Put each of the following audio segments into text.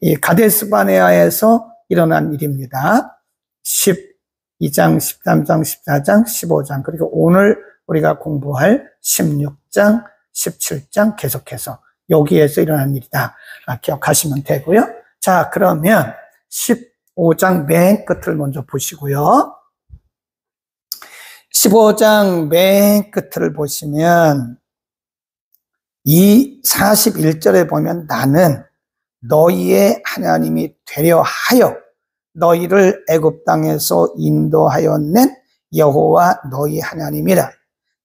이 가데스 바네아에서 일어난 일입니다. 12장, 13장, 14장, 15장, 그리고 오늘 우리가 공부할 16장, 17장 계속해서 여기에서 일어난 일이다. 기억하시면 되고요. 자, 그러면 15장 맨 끝을 먼저 보시고요. 15장 맨 끝을 보시면 이 41절에 보면 나는 너희의 하나님이 되려 하여 너희를 애굽 땅에서 인도하여 낸 여호와 너희 하나님이라.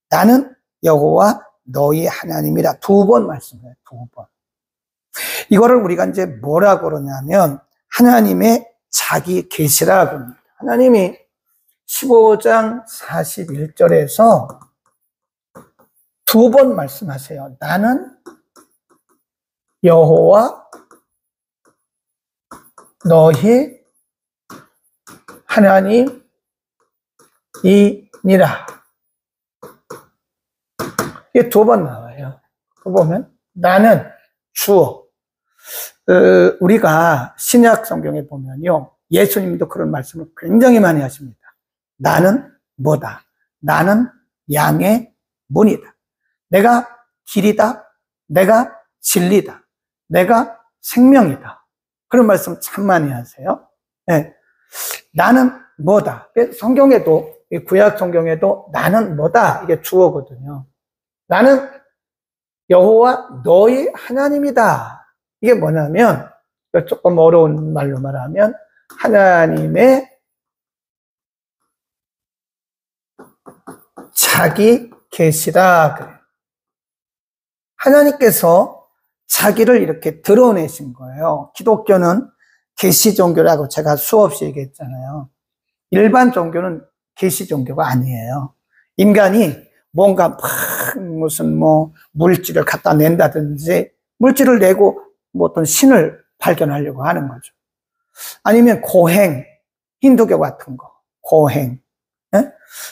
나는 여호와 너희 하나님이라. 2번 말씀해요. 2번. 이거를 우리가 이제 뭐라고 그러냐면 하나님의 자기 계시라고 합니다. 하나님이 15장 41절에서 2번 말씀하세요. 나는 여호와 너희 하나님이니라. 이게 2번 나와요. 그 보면 나는 주어. 우리가 신약 성경에 보면요, 예수님도 그런 말씀을 굉장히 많이 하십니다. 나는 뭐다? 나는 양의 문이다. 내가 길이다. 내가 진리다. 내가 생명이다. 그런 말씀 참 많이 하세요. 네. 나는 뭐다? 성경에도, 구약 성경에도 나는 뭐다? 이게 주어거든요. 나는 여호와 너희 하나님이다. 이게 뭐냐면, 조금 어려운 말로 말하면, 하나님의 자기 계시라 그래요. 하나님께서 자기를 이렇게 드러내신 거예요. 기독교는 계시 종교라고 제가 수없이 얘기했잖아요. 일반 종교는 계시 종교가 아니에요. 인간이 뭔가 막 무슨 물질을 갖다 낸다든지 물질을 내고 어떤 신을 발견하려고 하는 거죠. 아니면 고행, 힌두교 같은 거, 고행.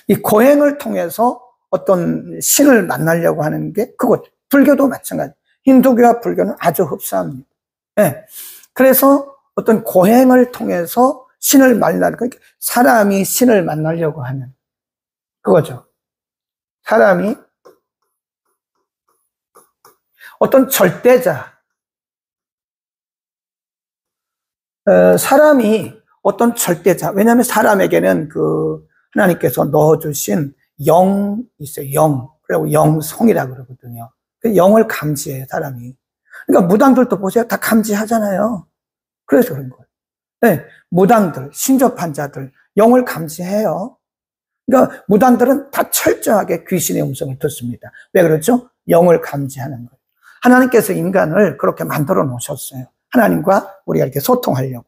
이 고행을 통해서 어떤 신을 만나려고 하는 게 그것. 불교도 마찬가지. 힌두교와 불교는 아주 흡사합니다. 그래서 어떤 고행을 통해서 신을 만나려고, 사람이 신을 만나려고 하는 그거죠. 사람이 어떤 절대자, 왜냐하면 사람에게는 하나님께서 넣어주신 영 있어요. 영. 그리고 영성이라고 그러거든요. 그 영을 감지해요, 사람이. 그러니까 무당들도 보세요. 다 감지하잖아요. 그래서 그런 거예요. 네, 무당들, 신접한 자들, 영을 감지해요. 그러니까 무당들은 다 철저하게 귀신의 음성을 듣습니다. 왜 그렇죠? 영을 감지하는 거예요. 하나님께서 인간을 그렇게 만들어 놓으셨어요. 하나님과 우리가 이렇게 소통하려고.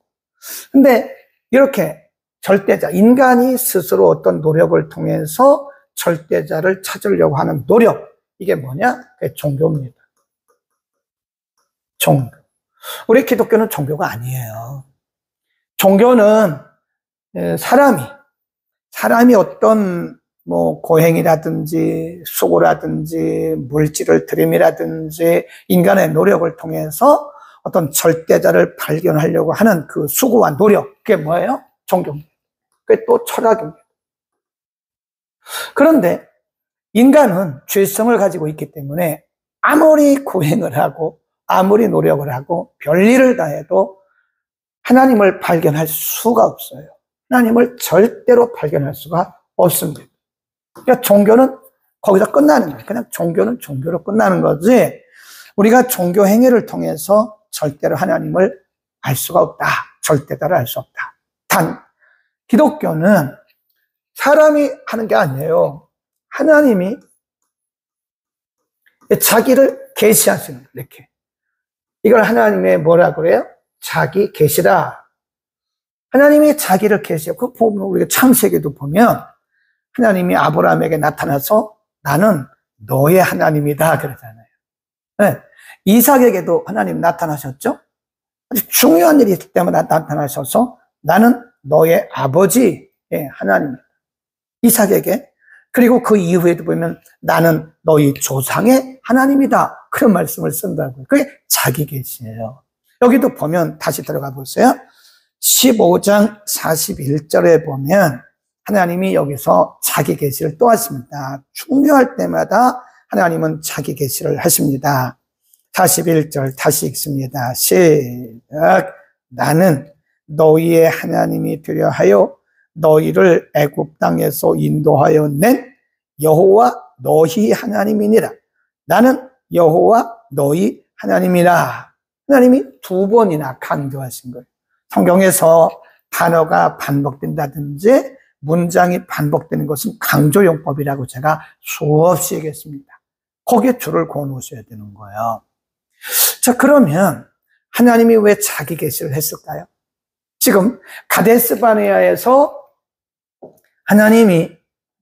근데 이렇게 절대자, 인간이 스스로 어떤 노력을 통해서 절대자를 찾으려고 하는 노력, 이게 뭐냐? 그게 종교입니다. 종교. 우리 기독교는 종교가 아니에요. 종교는 사람이 어떤 고행이라든지 수고라든지 물질을 들임이라든지 인간의 노력을 통해서 어떤 절대자를 발견하려고 하는 그 수고와 노력, 그게 뭐예요? 종교입니다. 그게 또 철학입니다. 그런데 인간은 죄성을 가지고 있기 때문에 아무리 고행을 하고 아무리 노력을 하고 별일을 다해도 하나님을 발견할 수가 없어요. 하나님을 절대로 발견할 수가 없습니다. 그러니까 종교는 거기서 끝나는 거예요. 그냥 종교는 종교로 끝나는 거지, 우리가 종교 행위를 통해서 절대로 하나님을 알 수가 없다. 절대다를 알 수 없다. 단 기독교는 사람이 하는 게 아니에요. 하나님이 자기를 계시하시는 거예요. 이렇게. 이걸 하나님의 뭐라 그래요? 자기 계시라. 하나님이 자기를 계시하고, 그 보면 우리가 창세기도 보면 하나님이 아브라함에게 나타나서 나는 너의 하나님이다 그러잖아요. 네. 이삭에게도 하나님 나타나셨죠? 아주 중요한 일이 있을 때마다 나타나셔서 나는 너의 아버지의 하나님이다. 이삭에게. 그리고 그 이후에도 보면 나는 너희 조상의 하나님이다. 그런 말씀을 쓴다고요. 그게 자기 계시예요. 여기도 보면 다시 들어가 보세요. 15장 41절에 보면 하나님이 여기서 자기 계시를 또 하십니다. 중요할 때마다 하나님은 자기 계시를 하십니다. 41절 다시 읽습니다. 시작. 나는 너희의 하나님이 되려 하여 너희를 애굽 땅에서 인도하여 낸 여호와 너희 하나님이니라. 나는 여호와 너희 하나님이라. 하나님이 두 번이나 강조하신 거예요. 성경에서 단어가 반복된다든지 문장이 반복되는 것은 강조용법이라고 제가 수없이 얘기했습니다. 거기에 줄을 그어 놓으셔야 되는 거예요. 자, 그러면 하나님이 왜 자기 계시를 했을까요? 지금 가데스바네아에서 하나님이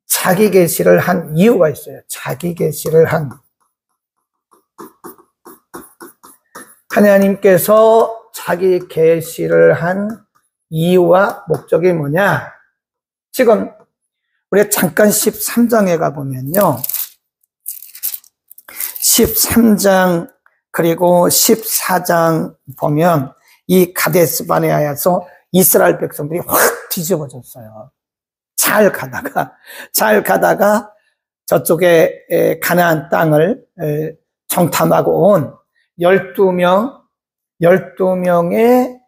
자기 계시를 한 이유가 있어요. 자기 계시를 한 하나님께서 자기 계시를 한 이유와 목적이 뭐냐? 지금 우리가 잠깐 13장에 가보면요. 13장 그리고 14장 보면 이 가데스바네아에서 이스라엘 백성들이 확 뒤집어졌어요. 잘 가다가 저쪽에 가나안 땅을 정탐하고 온 12명의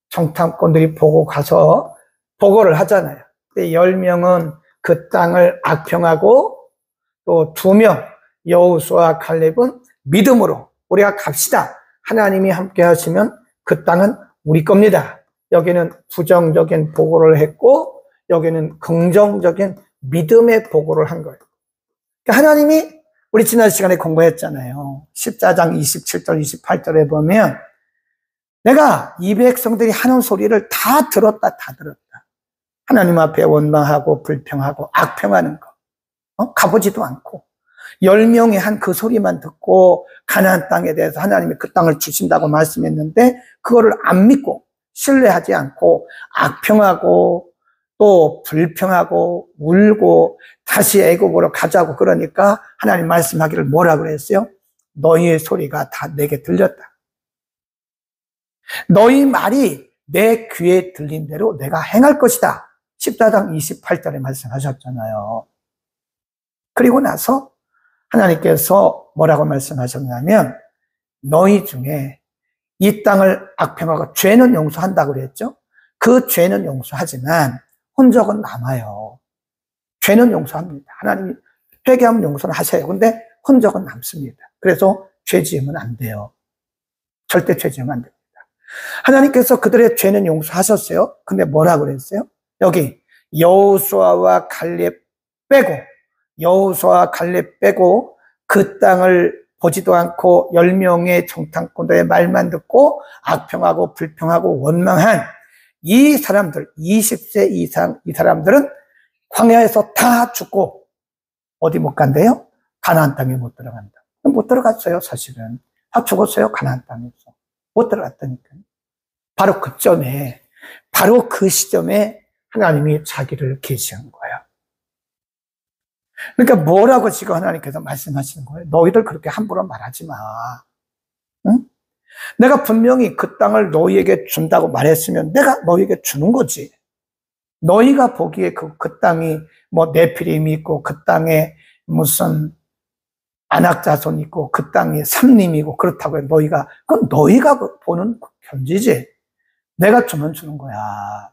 정탐꾼들이 보고 가서 보고를 하잖아요. 10명은 그 땅을 악평하고 또 2명 여호수아와 칼렙은 믿음으로 우리가 갑시다. 하나님이 함께 하시면 그 땅은 우리 겁니다. 여기는 부정적인 보고를 했고 여기는 긍정적인 믿음의 보고를 한 거예요. 그러니까 하나님이 우리 지난 시간에 공부했잖아요. 14장 27절 28절에 보면 내가 이 백성들이 하는 소리를 다 들었다. 하나님 앞에 원망하고 불평하고 악평하는 거. 가보지도 않고 10명이 한 그 소리만 듣고 가나안 땅에 대해서 하나님이 그 땅을 주신다고 말씀했는데 그거를 안 믿고 신뢰하지 않고 악평하고 또 불평하고 울고 다시 애굽으로 가자고 그러니까 하나님 말씀하기를 뭐라 그랬어요? 너희의 소리가 다 내게 들렸다. 너희 말이 내 귀에 들린 대로 내가 행할 것이다. 14장 28절에 말씀하셨잖아요. 그리고 나서 하나님께서 뭐라고 말씀하셨냐면 너희 중에 이 땅을 악평하고 죄는 용서한다고 그랬죠. 그 죄는 용서하지만 흔적은 남아요. 죄는 용서합니다. 하나님이 회개하면 용서를 하셔요. 근데 흔적은 남습니다. 그래서 죄 지으면 안 돼요. 절대 죄 지으면 안 됩니다. 하나님께서 그들의 죄는 용서하셨어요. 근데 뭐라고 그랬어요? 여기 여호수아와 칼렙 빼고 그 땅을 보지도 않고 10명의 정탐꾼들의 말만 듣고 악평하고 불평하고 원망한 이 사람들 20세 이상 이 사람들은 광야에서 다 죽고 어디 못 간대요? 가나안 땅에 못 들어간다. 못 들어갔어요. 사실은 다 죽었어요. 가나안 땅에서 못 들어갔다니까요. 바로 그 시점에 하나님이 자기를 계시한 거예요. 그러니까 뭐라고 지금 하나님께서 말씀하시는 거예요? 너희들 그렇게 함부로 말하지 마. 응? 내가 분명히 그 땅을 너희에게 준다고 말했으면 내가 너희에게 주는 거지. 너희가 보기에 그 땅이 뭐 네피림이 있고 그 땅에 무슨 안악자손이 있고 그 땅이 삼림이고 그렇다고 해. 그건 너희가 보는 견지지. 내가 주면 주는 거야.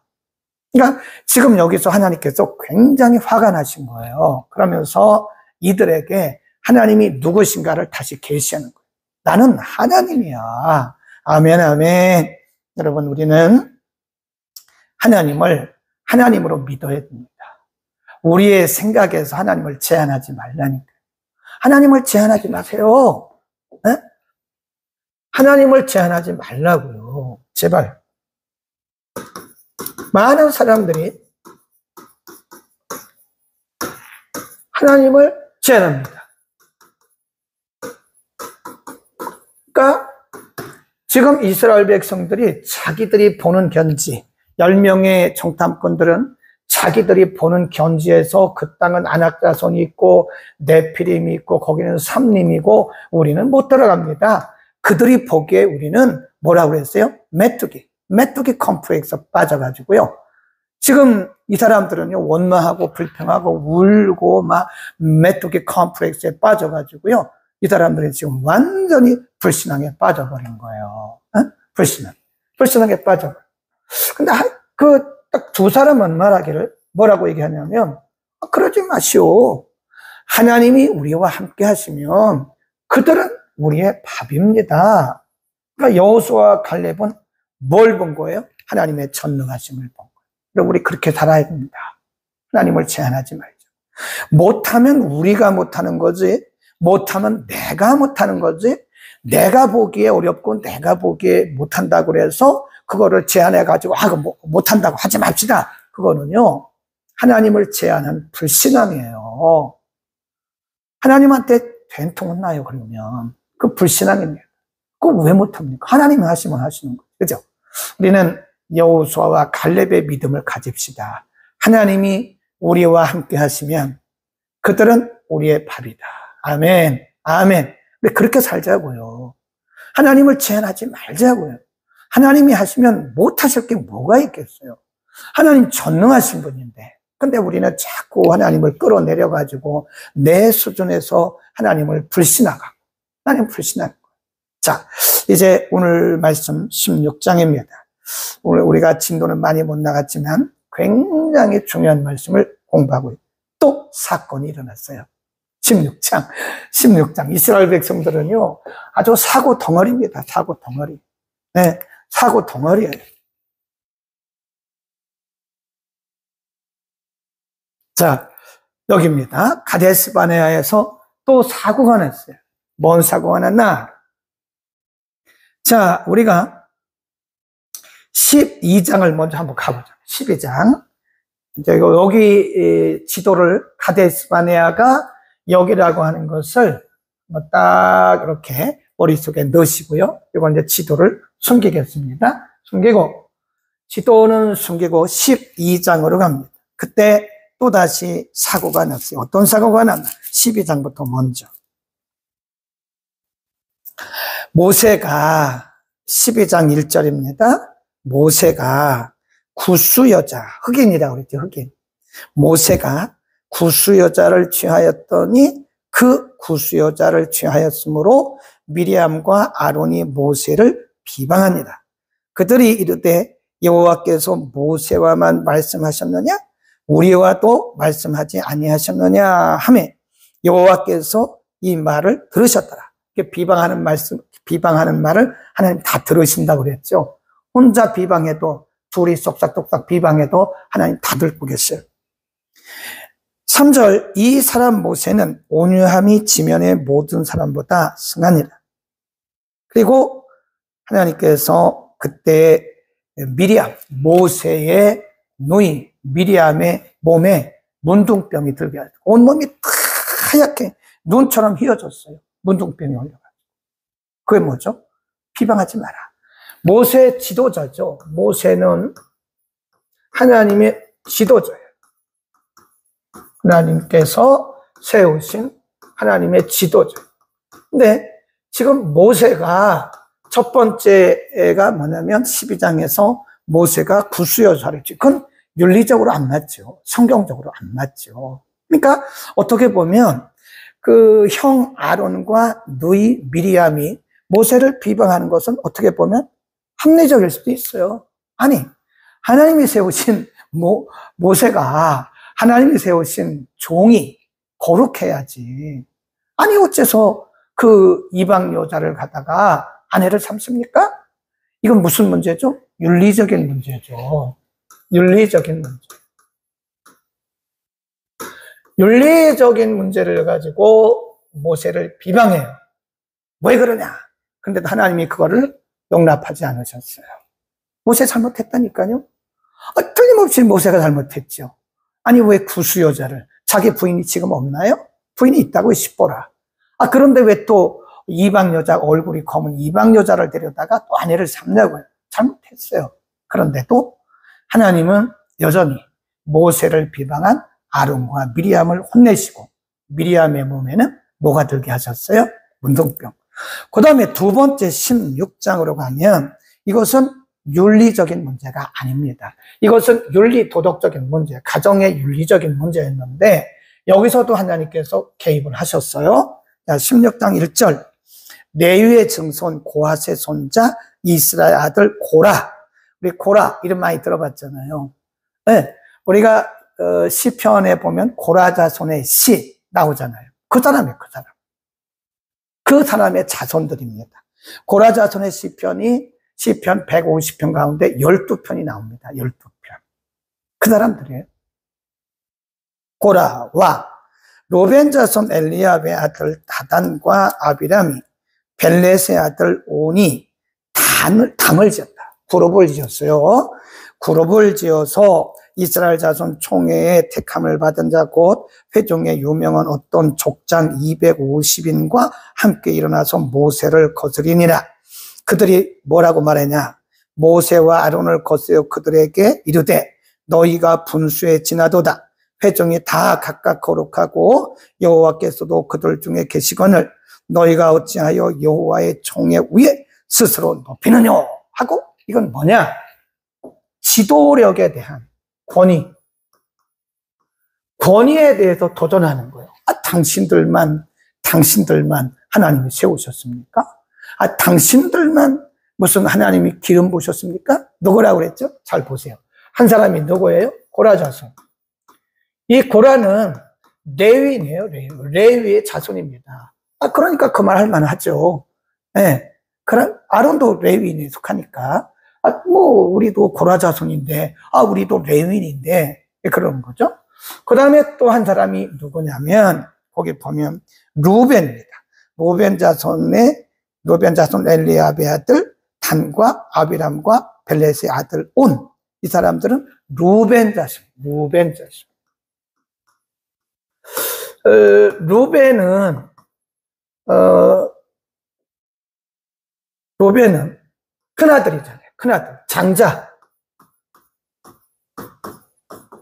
그러니까 지금 여기서 하나님께서 굉장히 화가 나신 거예요. 그러면서 이들에게 하나님이 누구신가를 다시 계시하는 거예요. 나는 하나님이야. 아멘, 아멘. 여러분, 우리는 하나님으로 믿어야 됩니다. 우리의 생각에서 하나님을 제한하지 말라니까요. 하나님을 제한하지 마세요. 네? 하나님을 제한하지 말라고요. 제발. 많은 사람들이 하나님을 제한합니다. 그러니까 지금 이스라엘 백성들이 자기들이 보는 견지, 10명의 정탐꾼들은 자기들이 보는 견지에서 그 땅은 안악자손이 있고 네피림이 있고 거기는 삼림이고 우리는 못 들어갑니다. 그들이 보기에 우리는 뭐라고 그랬어요? 메뚜기 컴플렉스에 빠져가지고요. 지금 이 사람들은요, 원망하고 불평하고 울고 막 메뚜기 컴플렉스에 빠져가지고요. 이 사람들이 지금 완전히 불신앙에 빠져버린 거예요. 불신앙에 빠져버린. 근데 딱 두 사람은 말하기를 뭐라고 얘기하냐면, 그러지 마시오. 하나님이 우리와 함께 하시면 그들은 우리의 밥입니다. 그러니까 여호수아와 갈렙은 뭘 본 거예요? 하나님의 전능하심을 본 거예요. 그럼 우리 그렇게 살아야 됩니다. 하나님을 제한하지 말죠. 못하면 우리가 못하는 거지, 못하면 내가 못하는 거지, 내가 보기에 어렵고 내가 보기에 못한다고 그래서 그거를 제한해가지고 못한다고 하지 맙시다. 그거는요, 하나님을 제한한 불신앙이에요. 하나님한테 된통은 나요, 그러면. 그 불신앙입니다. 그거 왜 못합니까? 하나님이 하시면 하시는 거죠. 그죠? 우리는 여호수아와 갈렙의 믿음을 가집시다. 하나님이 우리와 함께 하시면 그들은 우리의 밥이다. 아멘. 아멘. 우리 그렇게 살자고요. 하나님을 제한하지 말자고요. 하나님이 하시면 못하실 게 뭐가 있겠어요? 하나님 전능하신 분인데. 근데 우리는 자꾸 하나님을 끌어내려가지고 내 수준에서 하나님을 불신하고, 하나님 불신하고. 자, 이제 오늘 말씀 16장입니다. 오늘 우리가 진도는 많이 못 나갔지만 굉장히 중요한 말씀을 공부하고 있고 또 사건이 일어났어요. 16장. 이스라엘 백성들은요, 아주 사고 덩어리입니다. 사고 덩어리. 네, 사고 덩어리예요. 자, 여기입니다. 가데스 바네아에서 또 사고가 났어요. 뭔 사고가 났나? 자, 우리가 12장을 먼저 한번 가보자. 12장. 이제 여기 지도를 가데스 바네아가 여기라고 하는 것을 딱 이렇게 머릿속에 넣으시고요. 이거 이제 지도를 숨기겠습니다. 지도는 숨기고 12장으로 갑니다. 그때 또다시 사고가 났어요. 어떤 사고가 났나? 12장부터 먼저. 모세가 12장 1절입니다. 모세가 구스 여자, 흑인이라고 그랬죠, 흑인. 모세가 구스 여자를 취하였더니 그 구스 여자를 취하였으므로 미리암과 아론이 모세를 비방하니라. 그들이 이르되 여호와께서 모세와만 말씀하셨느냐? 우리와도 말씀하지 아니하셨느냐 하매 여호와께서 이 말을 들으셨더라. 비방하는 말을 하나님 다 들으신다고 그랬죠. 혼자 비방해도, 둘이 쏙싹쏙싹 비방해도 하나님 다 듣고 계세요. 3절, 이 사람 모세는 온유함이 지면의 모든 사람보다 승하니라. 그리고 하나님께서 그때 미리암, 모세의 누이 미리암의 몸에 문둥병이 들게 하고 온몸이 하얗게 눈처럼 휘어졌어요. 문둥병이 올려가지고. 그게 뭐죠? 비방하지 마라. 모세의 지도자죠. 모세는 하나님의 지도자예요. 하나님께서 세우신 하나님의 지도자. 근데 지금 모세가 첫 번째가 뭐냐면 12장에서 모세가 구수여자를 그건 윤리적으로 안 맞죠. 성경적으로 안 맞죠. 그러니까 어떻게 보면 그 형 아론과 누이 미리암이 모세를 비방하는 것은 어떻게 보면 합리적일 수도 있어요. 아니, 하나님이 세우신 모세가 하나님이 세우신 종이 거룩해야지. 아니, 어째서 그 이방 여자를 갖다가 아내를 삼습니까? 이건 무슨 문제죠? 윤리적인 문제죠. 윤리적인 문제. 윤리적인 문제를 가지고 모세를 비방해요. 왜 그러냐? 근데 하나님이 그거를 용납하지 않으셨어요. 모세 잘못했다니까요. 틀림없이 모세가 잘못했죠. 아니, 왜 구수 여자를, 자기 부인이 지금 없나요? 부인이 있다고 싶어라. 그런데 왜 또 이방 여자, 얼굴이 검은 이방 여자를 데려다가 또 아내를 삼냐고요. 잘못했어요. 그런데도 하나님은 여전히 모세를 비방한 아론과 미리암을 혼내시고 미리암의 몸에는 뭐가 들게 하셨어요? 문둥병. 그 다음에 두 번째 16장으로 가면 이것은 윤리적인 문제가 아닙니다. 이것은 윤리 도덕적인 문제, 가정의 윤리적인 문제였는데 여기서도 하나님께서 개입을 하셨어요. 16장 1절 레위의 증손 고핫의 손자 이스라엘 아들 고라. 우리 고라 이름 많이 들어봤잖아요. 네, 우리가 시편에 보면 고라 자손의 시 나오잖아요. 그 사람이에요. 그 사람의 자손들입니다. 고라 자손의 시편이 시편 150편 가운데 12편이 나옵니다. 12편. 그 사람들이에요. 고라와 로벤 자손 엘리압의 아들 다단과 아비람이 벨렛의 아들 온이 담을 지었다. 그룹을 지었어요. 그룹을 지어서 이스라엘 자손 총회의 택함을 받은 자 곧 회중에 유명한 어떤 족장 250인과 함께 일어나서 모세를 거스리니라. 그들이 뭐라고 말하냐? 모세와 아론을 거스려 그들에게 이르되 너희가 분수에 지나도다. 회중이 다 각각 거룩하고 여호와께서도 그들 중에 계시거늘 너희가 어찌하여 여호와의 총회 위에 스스로 높이느냐 하고 이건 뭐냐? 지도력에 대한 권위에 대해서 도전하는 거예요. 당신들만 하나님이 세우셨습니까? 당신들만 무슨 하나님이 기름 부으셨습니까? 누구라고 그랬죠? 잘 보세요. 한 사람이 누구예요? 고라 자손. 이 고라는 레위인이에요. 레위의 자손입니다. 그러니까 그 말 할 만하죠. 네. 그럼 아론도 레위인에 속하니까 우리도 고라 자손인데 우리도 레위인인데 그런 거죠. 그 다음에 또 한 사람이 누구냐면 거기 보면 루벤입니다. 루벤 자손 엘리압의 아들 단과 아비람과 벨렛의 아들 온. 이 사람들은 루벤 자손. 루벤은 큰아들이잖아요. 큰아들.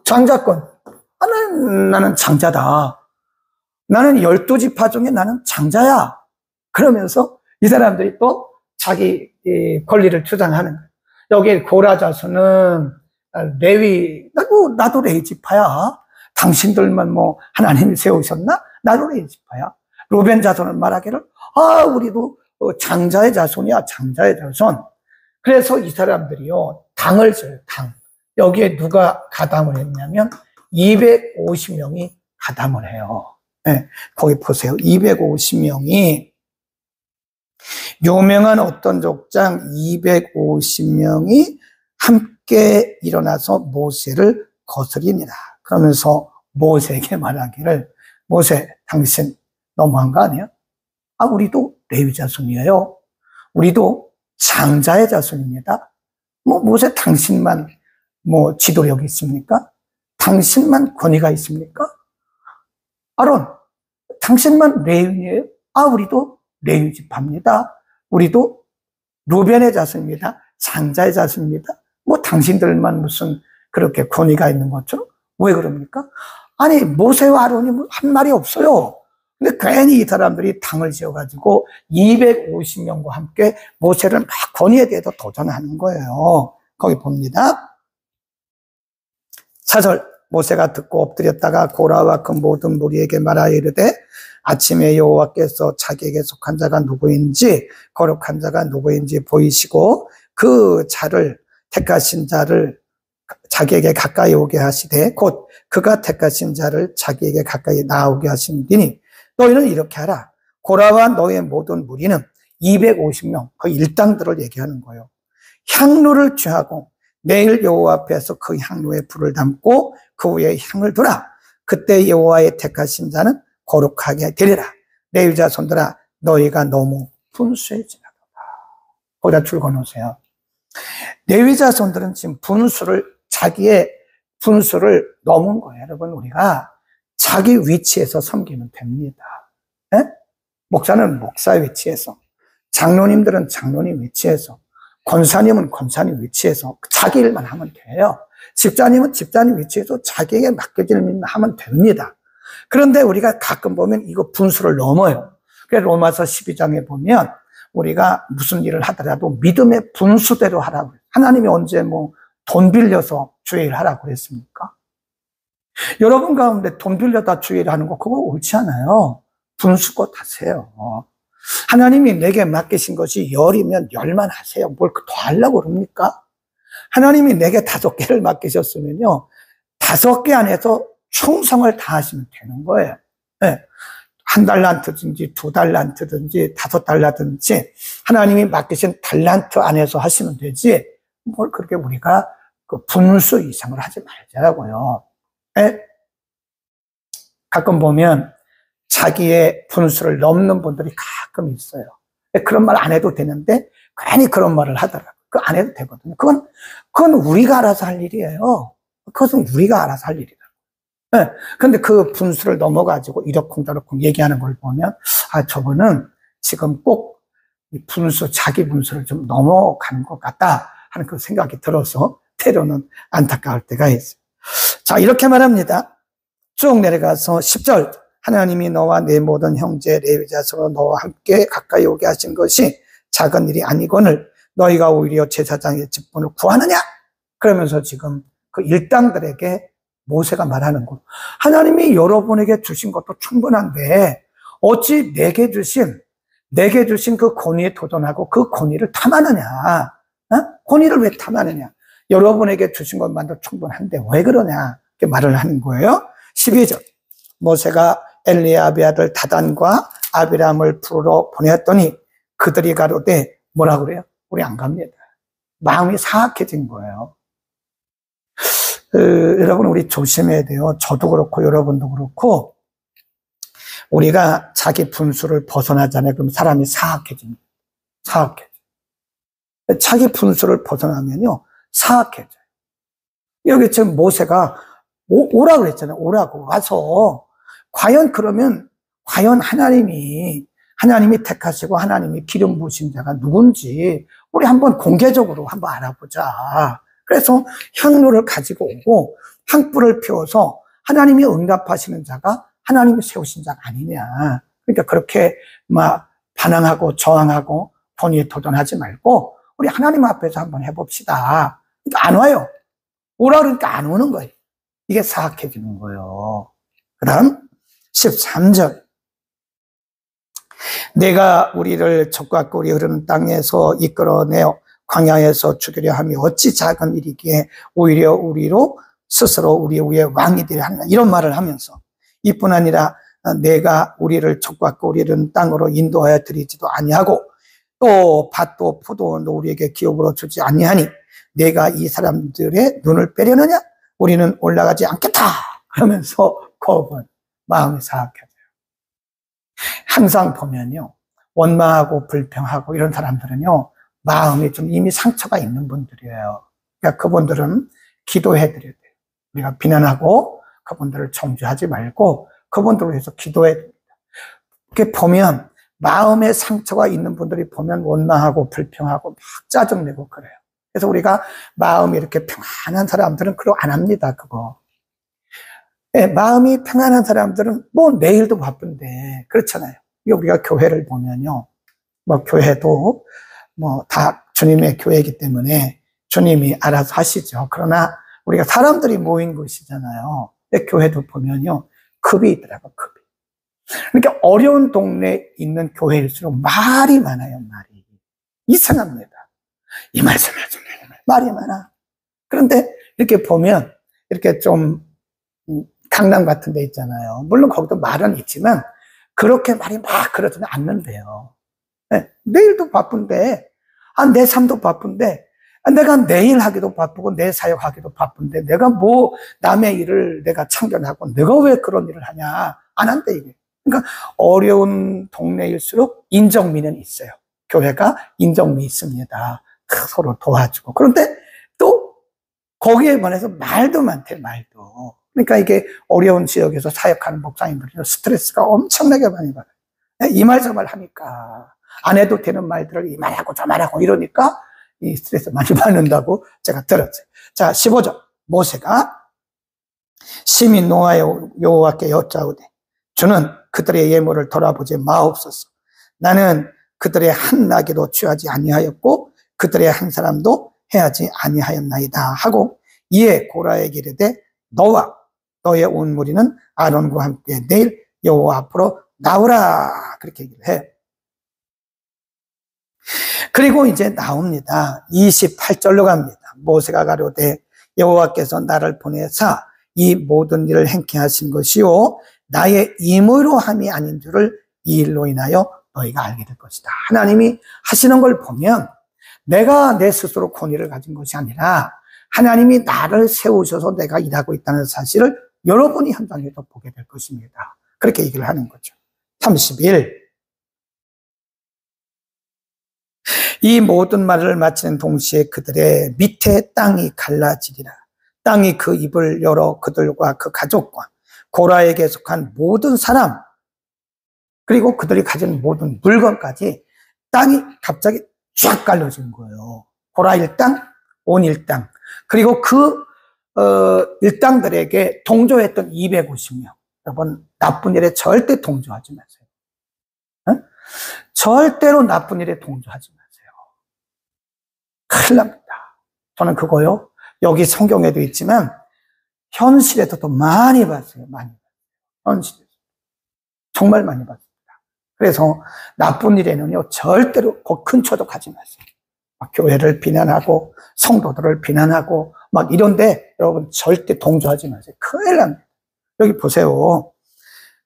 장자권. 나는 장자다. 나는 12지파 중에 나는 장자야. 그러면서 이 사람들이 또 자기 권리를 주장하는 거예요. 여기 고라 자손은 레위, 나도 레위 지파야. 당신들만 하나님이 세우셨나? 나도 레위 지파야. 루벤 자손은 말하기를 우리도 장자의 자손이야. 장자의 자손. 그래서 이 사람들이요 당을 줘요. 당. 여기에 누가 가담을 했냐면 250명이 가담을 해요. 네, 거기 보세요. 250명이 유명한 어떤 족장 250명이 함께 일어나서 모세를 거스리니라. 그러면서 모세에게 말하기를 모세 당신 너무한 거 아니야? 우리도 레위 자손이에요. 우리도 장자의 자손입니다. 모세 당신만 지도력이 있습니까? 당신만 권위가 있습니까? 아론 당신만 레위인이에요? 우리도 레위 지파입니다. 우리도 루벤의 자손입니다. 장자의 자손입니다. 당신들만 무슨 그렇게 권위가 있는 것처럼 왜 그럽니까? 모세와 아론이 한 말이 없어요. 근데 괜히 이 사람들이 당을 지어가지고 250명과 함께 모세를 막 권위에 대해서 도전하는 거예요. 거기 봅니다. 4절 모세가 듣고 엎드렸다가 고라와 그 모든 무리에게 말하여 이르되 아침에 여호와께서 자기에게 속한 자가 누구인지 거룩한 자가 누구인지 보이시고 그 자를 택하신 자를 자기에게 가까이 오게 하시되 곧 그가 택하신 자를 자기에게 가까이 나오게 하시니 너희는 이렇게 하라. 고라와 너의 모든 무리는 250명 그 일당들을 얘기하는 거예요. 향로를 취하고 매일 여호와 앞에서 그 향로에 불을 담고 그 위에 향을 두라. 그때 여호와의 택하신 자는 거룩하게 되리라. 레위 자손들아 너희가 너무 분수해지나도다. 거기다 줄거놓으세요. 레위 자손들은 지금 자기의 분수를 넘은 거예요. 여러분 우리가 자기 위치에서 섬기면 됩니다. 네? 목사는 목사의 위치에서, 장로님들은 장로님 위치에서, 권사님은 권사님 위치에서 자기 일만 하면 돼요. 집사님은 집사님 위치에서 자기에게 맡겨질 일만 하면 됩니다. 그런데 우리가 가끔 보면 이거 분수를 넘어요. 그래서 로마서 12장에 보면 우리가 무슨 일을 하더라도 믿음의 분수대로 하라고 해요. 하나님이 언제 뭐 돈 빌려서 주일 하라고 그랬습니까? 여러분 가운데 돈 빌려다 주일 하는 거 그거 옳지 않아요. 분수껏 하세요. 하나님이 내게 맡기신 것이 10이면 10만 하세요. 뭘 더 하려고 그럽니까? 하나님이 내게 5개를 맡기셨으면요, 5개 안에서 충성을 다하시면 되는 거예요. 네. 1달란트든지 2달란트든지 5달란트든지 하나님이 맡기신 달란트 안에서 하시면 되지, 뭘 그렇게 우리가 그 분수 이상을 하지 말자고요. 네? 가끔 보면 자기의 분수를 넘는 분들이 가끔 있어요. 그런 말 안 해도 되는데 괜히 그런 말을 하더라고요. 그거 안 해도 되거든요. 그건 우리가 알아서 할 일이에요. 그것은 우리가 알아서 할 일이다. 네. 근데 그 분수를 넘어가지고 이러쿵저러쿵 얘기하는 걸 보면, 아, 저거는 지금 꼭 이 분수, 자기 분수를 좀 넘어간 것 같다 하는 그 생각이 들어서 때로는 안타까울 때가 있어요. 자, 이렇게 말합니다. 쭉 내려가서 10절. 하나님이 너와 내 모든 형제 레위 자손으로 너와 함께 가까이 오게 하신 것이 작은 일이 아니거늘 너희가 오히려 제사장의 직분을 구하느냐? 그러면서 지금 그 일당들에게 모세가 말하는 거. 하나님이 여러분에게 주신 것도 충분한데 어찌 내게 주신 그 권위에 도전하고 그 권위를 탐하느냐? 권위를 왜 탐하느냐? 여러분에게 주신 것만도 충분한데 왜 그러냐? 이렇게 말을 하는 거예요. 12절. 모세가 엘리야의 아들 다단과 아비람을 부르러 보냈더니 그들이 가로되 뭐라 그래요? 우리 안 갑니다. 마음이 사악해진 거예요. 여러분, 우리 조심해야 돼요. 저도 그렇고 여러분도 그렇고 우리가 자기 분수를 벗어나잖아요. 그럼 사람이 사악해집니다. 사악해져. 자기 분수를 벗어나면요 사악해져요. 여기 지금 모세가 오라고 그랬잖아요. 오라고 와서 과연 하나님이 택하시고 하나님이 기름 부으신 자가 누군지 우리 한번 공개적으로 한번 알아보자. 그래서 향로를 가지고 오고 향불을 피워서 하나님이 응답하시는 자가 하나님이 세우신 자가 아니냐. 그러니까 그렇게 막 반항하고 저항하고 권위에 도전하지 말고 우리 하나님 앞에서 한번 해봅시다. 그러니까 안 와요. 오라 그러니까 안 오는 거예요. 이게 사악해지는 거예요. 그 다음 13절. 내가 우리를 적과 꿀이 흐르는 땅에서 이끌어내어 광야에서 죽이려 함이 어찌 작은 일이기에 오히려 우리로 스스로 우리 위에 왕이 되려 하느냐. 이런 말을 하면서 이뿐 아니라 내가 우리를 적과 꿀이 흐르는 땅으로 인도하여 드리지도 아니하고 또 밭도 포도원도 우리에게 기업으로 주지 아니하니 내가 이 사람들의 눈을 빼려느냐? 우리는 올라가지 않겠다. 그러면서 겁은 마음이 사악해져요. 항상 보면요, 원망하고 불평하고 이런 사람들은요, 마음이 좀 이미 상처가 있는 분들이에요. 그러니까 그분들은 기도해드려야 돼요. 우리가 비난하고 그분들을 정죄하지 말고 그분들을 위해서 기도해야 됩니다. 이렇게 보면 마음에 상처가 있는 분들이 보면 원망하고 불평하고 막 짜증내고 그래요. 그래서 우리가 마음이 이렇게 평안한 사람들은 그거 안 합니다, 그거. 네, 마음이 평안한 사람들은 뭐 내일도 바쁜데, 그렇잖아요. 우리가 교회를 보면요. 뭐 교회도 뭐 다 주님의 교회이기 때문에 주님이 알아서 하시죠. 그러나 우리가 사람들이 모인 곳이잖아요. 교회도 보면요. 급이 있더라고요, 급이. 그러니까 어려운 동네에 있는 교회일수록 말이 많아요, 말이. 이상합니다. 이 말씀 하지 말이 많아. 그런데 이렇게 보면 이렇게 좀 강남 같은 데 있잖아요. 물론 거기도 말은 있지만 그렇게 말이 막 그러지는 않는데요. 네, 내일도 바쁜데, 내 삶도 바쁜데, 내가 내일 하기도 바쁘고 내 사역하기도 바쁜데 내가 뭐 남의 일을 내가 참견하고 내가 왜 그런 일을 하냐. 안 한대 이게. 그러니까 어려운 동네일수록 인정미는 있어요. 교회가 인정미 있습니다. 서로 도와주고. 그런데 또 거기에 관해서 말도 많대, 말도. 그러니까 이게 어려운 지역에서 사역하는 목사님들은 스트레스가 엄청나게 많이 받아요. 이 말 저 말 하니까 안 해도 되는 말들을 이 말하고 저 말하고 이러니까 이 스트레스 많이 받는다고 제가 들었어요. 자, 15절. 모세가 심히 노하여 여호와께 여짜오되 주는 그들의 예물을 돌아보지 마옵소서. 나는 그들의 한 나귀도 취하지 아니하였고 그들의 한 사람도 해하지 아니하였나이다 하고, 이에 고라에게 이르되 너와 너의 온 무리는 아론과 함께 내일 여호와 앞으로 나오라, 그렇게 얘기를 해. 그리고 이제 나옵니다. 28절로 갑니다. 모세가 가로되 여호와께서 나를 보내사 이 모든 일을 행케 하신 것이요 나의 임의로 함이 아닌 줄을 이 일로 인하여 너희가 알게 될 것이다. 하나님이 하시는 걸 보면 내가 내 스스로 권위를 가진 것이 아니라 하나님이 나를 세우셔서 내가 일하고 있다는 사실을 여러분이 현장에서 보게 될 것입니다. 그렇게 얘기를 하는 거죠. 31. 이 모든 말을 마치는 동시에 그들의 밑에 땅이 갈라지리라. 땅이 그 입을 열어 그들과 그 가족과 고라에게 속한 모든 사람, 그리고 그들이 가진 모든 물건까지 땅이 갑자기 쫙 갈라진 거예요. 고라 일당, 온 일당, 그리고 그 일당들에게 동조했던 250명. 여러분, 나쁜 일에 절대 동조하지 마세요. 응? 절대로 나쁜 일에 동조하지 마세요. 큰일 납니다. 저는 그거요, 여기 성경에도 있지만 현실에서도 많이 봤어요. 많이 봤어요. 현실에서 정말 많이 봤습니다. 그래서 나쁜 일에는요 절대로 그 근처도 가지 마세요. 막 교회를 비난하고 성도들을 비난하고 막 이런데 여러분 절대 동조하지 마세요. 큰일 납니다. 여기 보세요.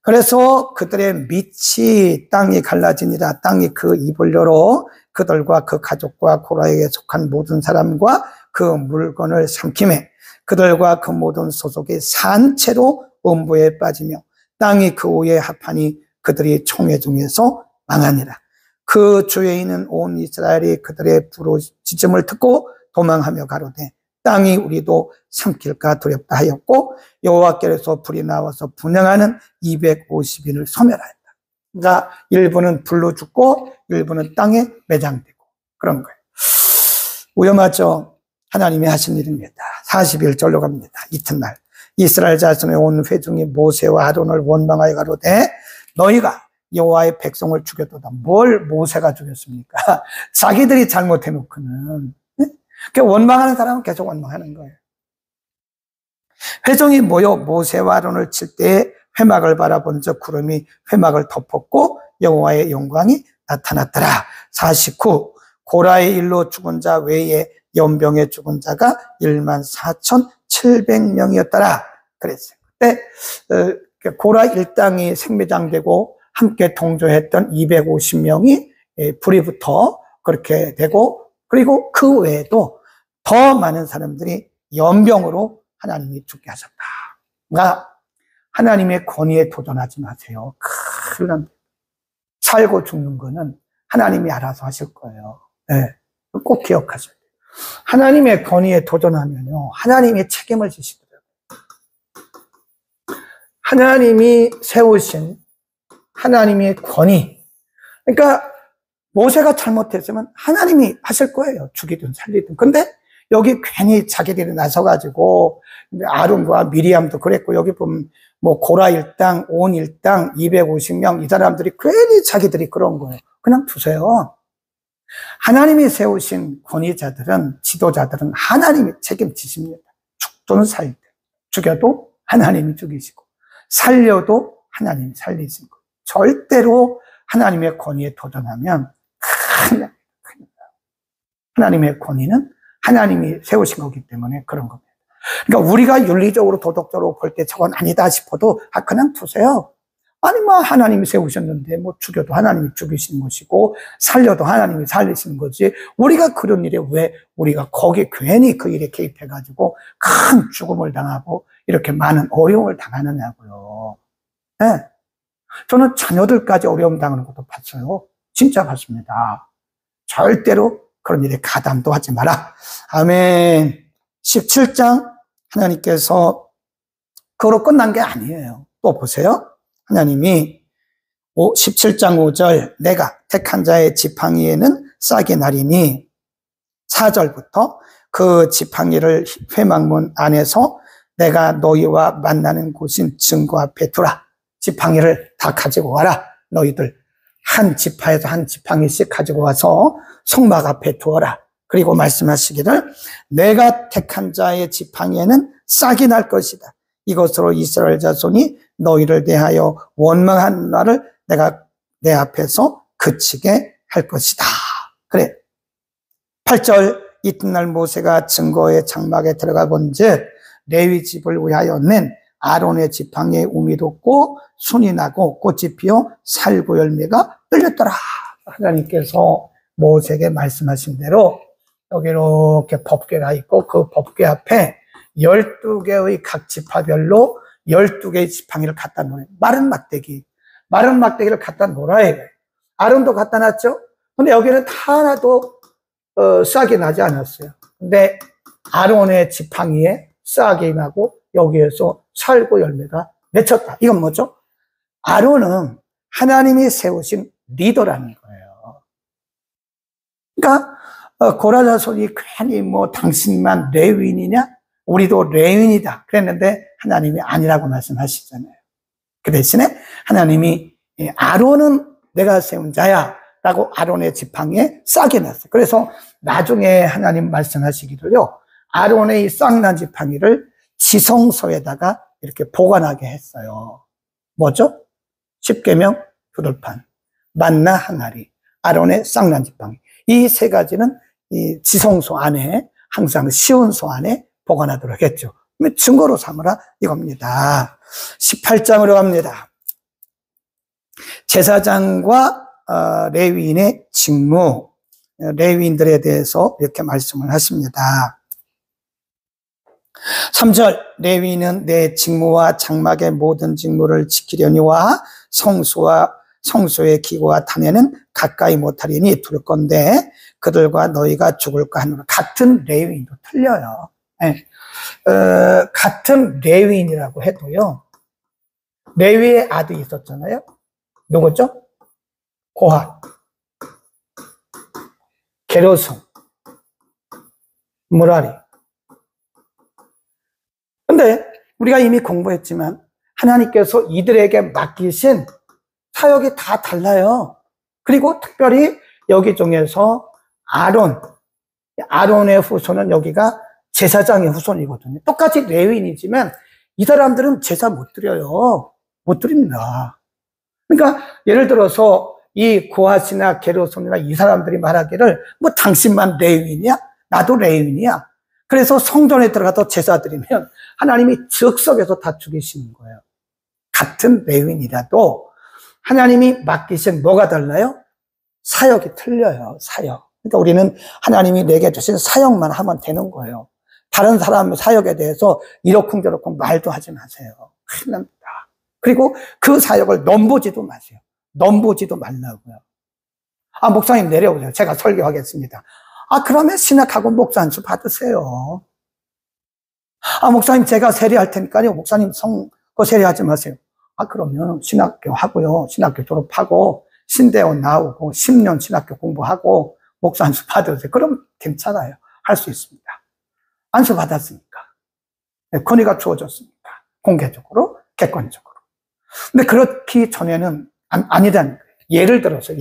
그래서 그들의 밑이 땅이 갈라지니라. 땅이 그 입을 열어 그들과 그 가족과 고라에게 속한 모든 사람과 그 물건을 삼키매 그들과 그 모든 소속이 산채로 음부에 빠지며 땅이 그 위에 합하니 그들이 총회 중에서 망하니라. 그 주에 있는 온 이스라엘이 그들의 부르짖음을 듣고 도망하며 가로되 땅이 우리도 삼킬까 두렵다 하였고 여호와께서 불이 나와서 분향하는 250인을 소멸하였다. 그러니까 일부는 불로 죽고 일부는 땅에 매장되고 그런 거예요. 위험하죠. 하나님이 하신 일입니다. 41절로 갑니다. 이튿날 이스라엘 자손의 온 회중이 모세와 아론을 원망하여 가로되 너희가 여호와의 백성을 죽였도다. 뭘 모세가 죽였습니까? 자기들이 잘못해놓고는. 원망하는 사람은 계속 원망하는 거예요. 회중이 모여 모세와 아론을 칠 때에 회막을 바라본 적 구름이 회막을 덮었고 여호와의 영광이 나타났더라. 49. 고라의 일로 죽은 자 외에 연병에 죽은 자가 14,700명이었더라. 그랬어요. 그때 고라 일당이 생매장되고 함께 동조했던 250명이 불이 붙어 그렇게 되고, 그리고 그 외에도 더 많은 사람들이 연병으로 하나님이 죽게 하셨다. 그러니까 하나님의 권위에 도전하지 마세요. 큰일 납니다. 살고 죽는 거는 하나님이 알아서 하실 거예요. 네, 꼭 기억하셔야 돼요. 하나님의 권위에 도전하면요 하나님이 책임을 지시더라고요. 하나님이 세우신 하나님의 권위. 그러니까 모세가 잘못했으면 하나님이 하실 거예요. 죽이든 살리든. 근데 여기 괜히 자기들이 나서가지고, 아론과 미리암도 그랬고, 여기 보면 뭐 고라 일당, 온 일당, 250명, 이 사람들이 괜히 자기들이 그런 거예요. 그냥 두세요. 하나님이 세우신 권위자들은, 지도자들은 하나님이 책임지십니다. 죽든 살든. 죽여도 하나님이 죽이시고, 살려도 하나님이 살리신 거예요. 절대로 하나님의 권위에 도전하면 큰일 납니다. 하나님의 권위는 하나님이 세우신 거기 때문에 그런 겁니다. 그러니까 우리가 윤리적으로 도덕적으로 볼 때 저건 아니다 싶어도 그냥 두세요. 아니 뭐 하나님이 세우셨는데 뭐 죽여도 하나님이 죽이시는 것이고 살려도 하나님이 살리시는 거지, 우리가 그런 일에 왜 우리가 거기에 괜히 그 일에 개입해가지고 큰 죽음을 당하고 이렇게 많은 어려움을 당하느냐고요. 네. 저는 자녀들까지 어려움 당하는 것도 봤어요. 진짜 봤습니다. 절대로 그런 일에 가담도 하지 마라. 아멘. 17장 하나님께서 그거로 끝난 게 아니에요. 또 보세요. 하나님이 17장 5절 내가 택한 자의 지팡이에는 싹이 나리니, 4절부터 그 지팡이를 회막문 안에서 내가 너희와 만나는 곳인 증거 앞에 두라. 지팡이를 다 가지고 와라. 너희들 한 지파에서 한 지팡이씩 가지고 와서 성막 앞에 두어라. 그리고 말씀하시기를 내가 택한 자의 지팡이에는 싹이 날 것이다. 이것으로 이스라엘 자손이 너희를 대하여 원망한 말을 내가 내 앞에서 그치게 할 것이다. 그래. 8절 이튿날 모세가 증거의 장막에 들어가 본즉 레위 집을 위하여 낸 아론의 지팡이에 um이 돋고 순이 나고 꽃이 피어 살구 열매가 떨렸더라. 하나님께서 모세에게 말씀하신 대로 여기 이렇게 법궤가 있고 그 법궤 앞에 12개의 각 지파별로 12개의 지팡이를 갖다 놓아요. 마른 막대기를 갖다 놓아야 돼요. 아론도 갖다 놨죠? 근데 여기는 하나도 싹이 나지 않았어요. 근데 아론의 지팡이에 싹이 나고 여기에서 살구 열매가 맺혔다. 이건 뭐죠? 아론은 하나님이 세우신 리더라는 거예요. 그러니까 고라 자손이 괜히 뭐 당신만 레위인이냐? 우리도 레위인이다 그랬는데 하나님이 아니라고 말씀하시잖아요. 그 대신에 하나님이 아론은 내가 세운 자야 라고 아론의 지팡이에 싹이 났어요. 그래서 나중에 하나님 말씀하시기를요, 아론의 이 싹난 지팡이를 지성소에다가 이렇게 보관하게 했어요. 뭐죠? 십계명 두들판, 만나 항아리, 아론의 싹난 지팡이. 이 세 가지는 이 지성소 안에, 항상 시온소 안에 보관하도록 했죠. 증거로 삼으라 이겁니다. 18장으로 갑니다. 제사장과 레위인의 직무, 레위인들에 대해서 이렇게 말씀을 하십니다. 3절 레위인은 내 직무와 장막의 모든 직무를 지키려니와 성소의 기구와 단에는 가까이 못하리니 둘 건데 그들과 너희가 죽을까 하노라. 같은 레위인도 틀려요. 네. 같은 레위인이라고 해도요, 레위의 아들이 있었잖아요. 누구죠? 고핫, 게르손, 무라리. 근데 우리가 이미 공부했지만 하나님께서 이들에게 맡기신 사역이 다 달라요. 그리고 특별히 여기 중에서 아론의 후손은 여기가 제사장의 후손이거든요. 똑같이 레위인이지만 이 사람들은 제사 못 드려요. 못 드립니다. 그러니까 예를 들어서 이 고핫이나 게르손이나 이 사람들이 말하기를 뭐 당신만 레위인이야? 나도 레위인이야. 그래서 성전에 들어가서 제사 드리면 하나님이 즉석에서 다 죽이시는 거예요. 같은 레위인이라도 하나님이 맡기신 뭐가 달라요? 사역이 틀려요. 사역. 그러니까 우리는 하나님이 내게 주신 사역만 하면 되는 거예요. 다른 사람 사역에 대해서 이러쿵저러쿵 말도 하지 마세요. 큰일 납니다. 그리고 그 사역을 넘보지도 마세요. 넘보지도 말라고요. 목사님 내려오세요. 제가 설교하겠습니다. 그러면 신학하고 목사 안수 받으세요. 목사님 제가 세례할 테니까요. 목사님 선거 세례하지 마세요. 그러면 신학교 하고요. 신학교 졸업하고 신대원 나오고 10년 신학교 공부하고 목사 안수 받으세요. 그럼 괜찮아요. 할 수 있습니다. 안수 받았으니까. 권위가 주어졌으니까. 공개적으로, 객관적으로. 근데 그렇기 전에는 아니라는 거예요. 예를 들어서.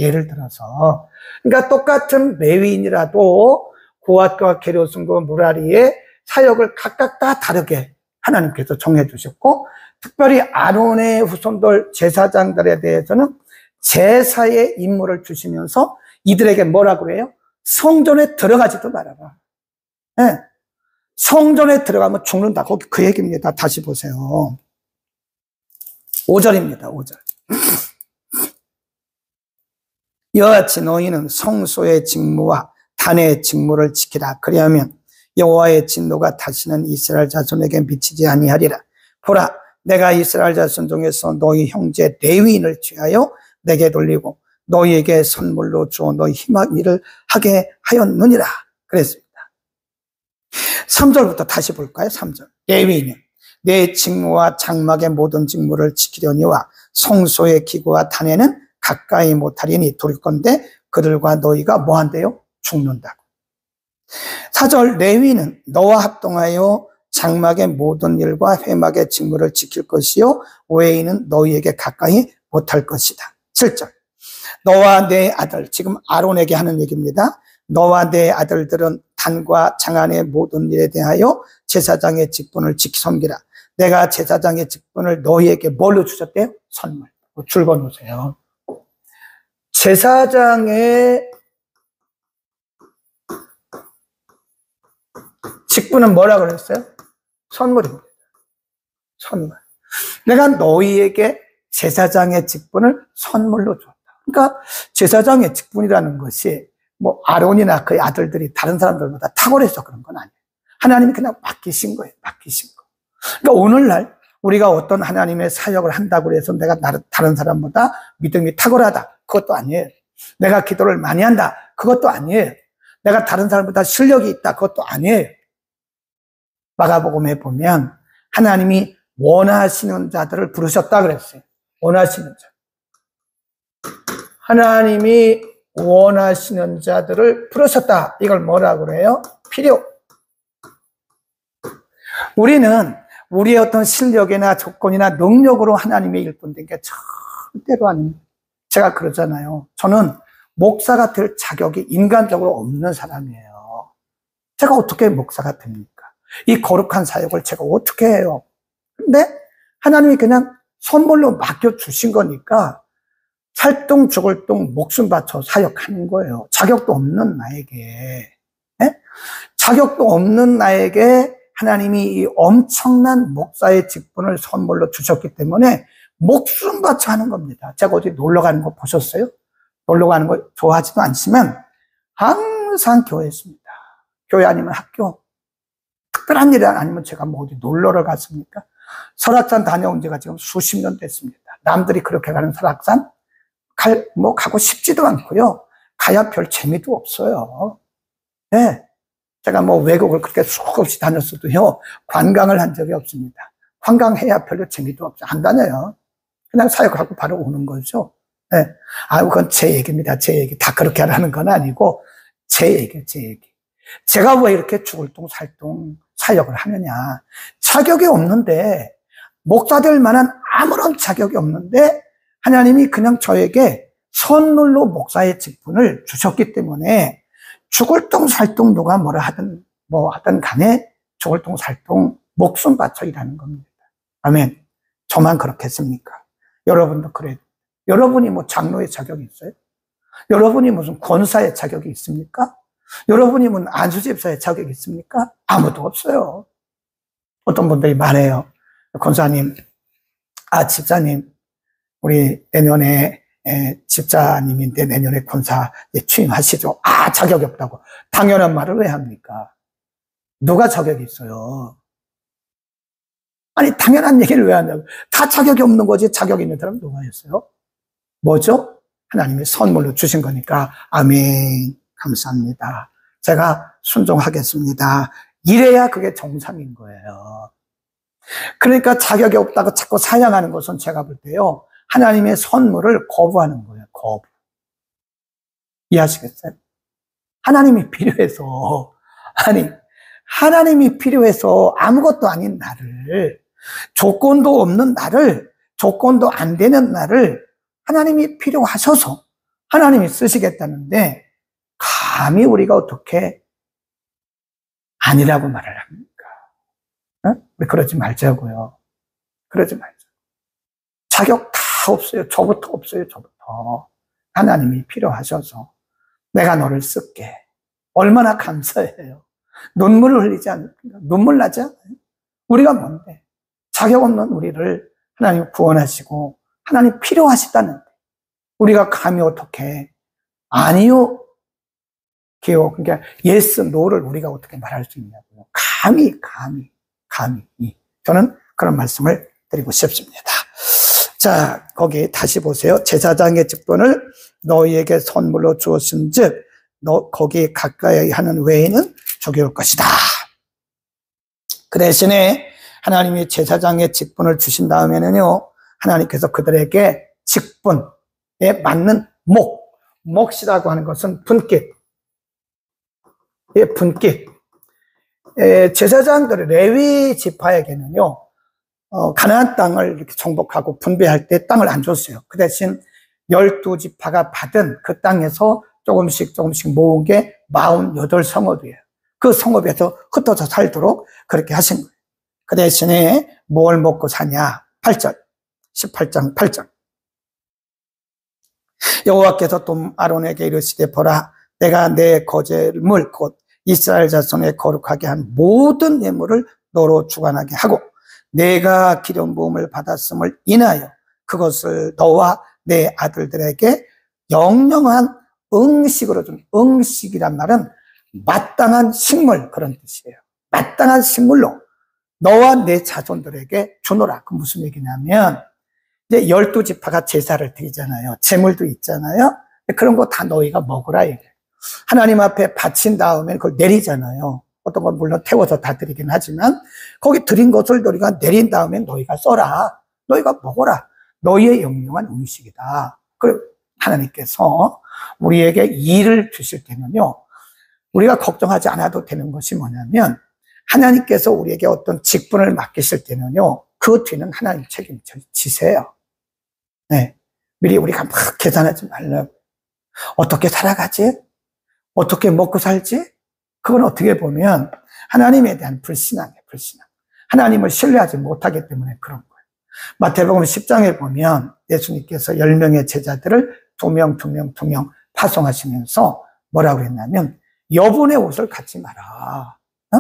그러니까 똑같은 레위인이라도 고핫과 게르손과 무라리의 사역을 각각 다 다르게 하나님께서 정해주셨고, 특별히 아론의 후손들 제사장들에 대해서는 제사의 임무를 주시면서 이들에게 뭐라고 해요? 성전에 들어가지도 말아라. 네. 성전에 들어가면 죽는다. 거기 그 얘기입니다. 다시 보세요. 5절입니다. 5절. 이와 같이 너희는 성소의 직무와 단의 직무를 지키라. 그리하면 여호와의 진노가 다시는 이스라엘 자손에게 미치지 아니하리라. 보라, 내가 이스라엘 자손 중에서 너희 형제 레위인을 취하여 내게 돌리고 너희에게 선물로 주어 너희 희망 일을 하게 하였느니라. 그랬습니다. 3절부터 다시 볼까요? 3절. 레위인은 내 직무와 장막의 모든 직무를 지키려니와 성소의 기구와 단에는 가까이 못하리니 둘 건데 그들과 너희가 뭐한대요? 죽는다고. 4절. 레위는 너와 합동하여 장막의 모든 일과 회막의 직무를 지킬 것이요 외인은 너희에게 가까이 못할 것이다. 7절. 너와 내 아들, 지금 아론에게 하는 얘기입니다. 너와 내 아들들은 단과 장안의 모든 일에 대하여 제사장의 직분을 지키 섬기라. 내가 제사장의 직분을 너희에게 뭘로 주셨대요? 선물. 줄 거놓으세요. 제사장의 직분은 뭐라 그랬어요? 선물입니다. 선물. 내가 너희에게 제사장의 직분을 선물로 줬다. 그러니까 제사장의 직분이라는 것이 뭐 아론이나 그의 아들들이 다른 사람들보다 탁월해서 그런 건 아니에요. 하나님이 그냥 맡기신 거예요. 맡기신 거. 그러니까 오늘날 우리가 어떤 하나님의 사역을 한다고 해서 내가 다른 사람보다 믿음이 탁월하다. 그것도 아니에요. 내가 기도를 많이 한다. 그것도 아니에요. 내가 다른 사람보다 실력이 있다. 그것도 아니에요. 마가복음에 보면 하나님이 원하시는 자들을 부르셨다 그랬어요. 원하시는 자. 하나님이 원하시는 자들을 부르셨다. 이걸 뭐라고 그래요? 필요. 우리는 우리의 어떤 실력이나 조건이나 능력으로 하나님의 일꾼 된 게 절대로 아닙니다. 제가 그러잖아요. 저는 목사가 될 자격이 인간적으로 없는 사람이에요. 제가 어떻게 목사가 됩니까? 이 거룩한 사역을 제가 어떻게 해요? 근데 하나님이 그냥 선물로 맡겨주신 거니까 살동 죽을 동 목숨 바쳐 사역하는 거예요. 자격도 없는 나에게. 예? 자격도 없는 나에게 하나님이 이 엄청난 목사의 직분을 선물로 주셨기 때문에 목숨 바쳐 하는 겁니다. 제가 어디 놀러 가는 거 보셨어요? 놀러 가는 거 좋아하지도 않지만 항상 교회에 있습니다. 교회 아니면 학교. 특별한 일이 아니면 제가 뭐 어디 놀러를 갔습니까? 설악산 다녀온 지가 지금 수십 년 됐습니다. 남들이 그렇게 가는 설악산 가고 싶지도 않고요. 가야 별 재미도 없어요. 네. 제가 뭐 외국을 그렇게 수없이 다녔어도요. 관광을 한 적이 없습니다. 관광해야 별로 재미도 없죠. 안 다녀요. 그냥 사역하고 바로 오는 거죠. 네. 그건 제 얘기입니다. 제 얘기. 다 그렇게 하라는 건 아니고 제 얘기예요. 제 얘기. 제가 왜 이렇게 죽을 동 살동 사역을 하느냐. 자격이 없는데 목사 될 만한 아무런 자격이 없는데 하나님이 그냥 저에게 선물로 목사의 직분을 주셨기 때문에 죽을 동 살동 누가 뭐라 하든 뭐 하든 간에 죽을 동 살동 목숨 바쳐 일하는 겁니다. 아멘. 저만 그렇겠습니까? 여러분도 그래요. 여러분이 뭐 장로의 자격이 있어요? 여러분이 무슨 권사의 자격이 있습니까? 여러분이 무슨 안수집사의 자격이 있습니까? 아무도 없어요. 어떤 분들이 말해요. 권사님, 집사님, 우리 내년에 집사님인데 내년에 권사 취임하시죠. 자격이 없다고. 당연한 말을 왜 합니까? 누가 자격이 있어요? 아니, 당연한 얘기를 왜 하냐고. 다 자격이 없는 거지. 자격이 있는 사람은 누가 있어요? 뭐죠? 하나님의 선물로 주신 거니까. 아멘. 감사합니다. 제가 순종하겠습니다. 이래야 그게 정상인 거예요. 그러니까 자격이 없다고 자꾸 사양하는 것은 제가 볼 때요. 하나님의 선물을 거부하는 거예요. 거부. 이해하시겠어요? 하나님이 필요해서, 하나님이 필요해서 아무것도 아닌 나를, 조건도 없는 나를, 조건도 안 되는 나를 하나님이 필요하셔서 하나님이 쓰시겠다는데 감히 우리가 어떻게 아니라고 말을 합니까? 우리 그러지 말자고요. 그러지 말자. 자격 다 없어요. 저부터 없어요. 저부터. 하나님이 필요하셔서 내가 너를 쓸게. 얼마나 감사해요. 눈물을 흘리지 않습니까? 눈물 나지 않아요? 우리가 뭔데? 자격 없는 우리를 하나님 구원하시고 하나님 필요하시다는데 우리가 감히 어떻게 아니요 기호 그러니까 yes, no를 우리가 어떻게 말할 수 있냐고요. 감히 저는 그런 말씀을 드리고 싶습니다. 자, 거기 다시 보세요. 제사장의 직분을 너희에게 선물로 주었은즉 너 거기 가까이 하는 외에는 적용할 것이다. 그 대신에 하나님이 제사장의 직분을 주신 다음에는요, 하나님께서 그들에게 직분에 맞는 몫이라고 하는 것은 분깃. 분깃. 제사장들, 레위 지파에게는요, 가나안 땅을 이렇게 정복하고 분배할 때 땅을 안 줬어요. 그 대신 12지파가 받은 그 땅에서 조금씩 모은 게 48성읍이에요. 그 성읍에서 흩어져 살도록 그렇게 하신 거예요. 그 대신에 뭘 먹고 사냐? 8절, 18장 8절. 여호와께서 또 아론에게 이르시되 보라, 내가 내 거제물 곧 이스라엘 자손의 거룩하게 한 모든 예물을 너로 주관하게 하고 내가 기름 부음을 받았음을 인하여 그것을 너와 내 아들들에게 영영한 응식으로 준, 응식이란 말은 마땅한 식물, 그런 뜻이에요. 마땅한 식물로 너와 내 자손들에게 주노라. 그 무슨 얘기냐면 이제 12지파가 제사를 드리잖아요. 제물도 있잖아요. 그런 거 다 너희가 먹으라 얘기해요. 하나님 앞에 바친 다음에 그걸 내리잖아요. 어떤 건 물론 태워서 다 드리긴 하지만 거기 드린 것을 너희가 내린 다음에 너희가 써라. 너희가 먹어라. 너희의 영영한 음식이다. 그리고 하나님께서 우리에게 일을 주실 때는요, 우리가 걱정하지 않아도 되는 것이 뭐냐면 하나님께서 우리에게 어떤 직분을 맡기실 때는요, 그 뒤는 하나님 책임지세요. 네. 미리 우리가 막 계산하지 말라고. 어떻게 살아가지? 어떻게 먹고 살지? 그건 어떻게 보면 하나님에 대한 불신앙이에요, 불신앙. 하나님을 신뢰하지 못하기 때문에 그런 거예요. 마태복음 10장에 보면 예수님께서 10명의 제자들을 2명 파송하시면서 뭐라고 했냐면 여분의 옷을 갖지 마라. 어?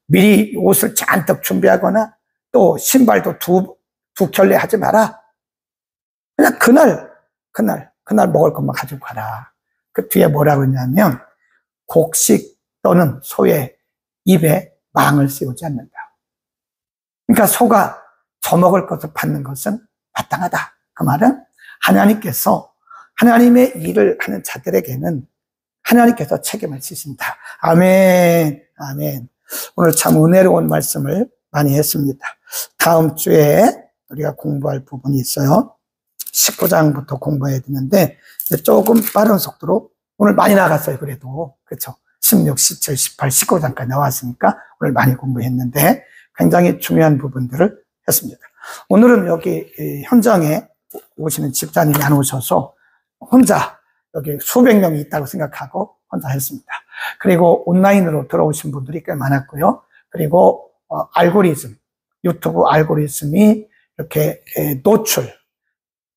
미리 옷을 잔뜩 준비하거나 또 신발도 두 켤레 하지 마라. 그냥 그날 먹을 것만 가지고 가라. 그 뒤에 뭐라고 했냐면 곡식 또는 소의 입에 망을 씌우지 않는다. 그러니까 소가 저먹을 것을 받는 것은 마땅하다. 그 말은 하나님께서 하나님의 일을 하는 자들에게는 하나님께서 책임을 지신다. 아멘, 아멘. 오늘 참 은혜로운 말씀을 많이 했습니다. 다음 주에 우리가 공부할 부분이 있어요. 19장부터 공부해야 되는데 조금 빠른 속도로 오늘 많이 나갔어요. 그래도 그렇죠. 16, 17, 18, 19장까지 나왔으니까 오늘 많이 공부했는데 굉장히 중요한 부분들을 했습니다. 오늘은 여기 현장에 오시는 집사님이 안 오셔서 혼자 여기 수백 명이 있다고 생각하고 혼자 했습니다. 그리고 온라인으로 들어오신 분들이 꽤 많았고요. 그리고 알고리즘, 유튜브 알고리즘이 이렇게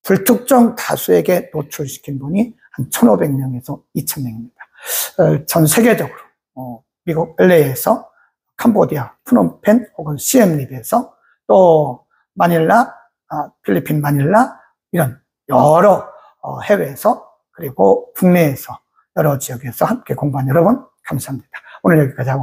불특정 다수에게 노출시킨 분이 한 1,500명에서 2,000명입니다. 전 세계적으로 미국 LA에서 캄보디아, 프놈펜 혹은 시엠립에서 또 마닐라, 필리핀 마닐라 이런 여러 해외에서 그리고 국내에서 여러 지역에서 함께 공부한 여러분 감사합니다. 오늘 여기까지 하고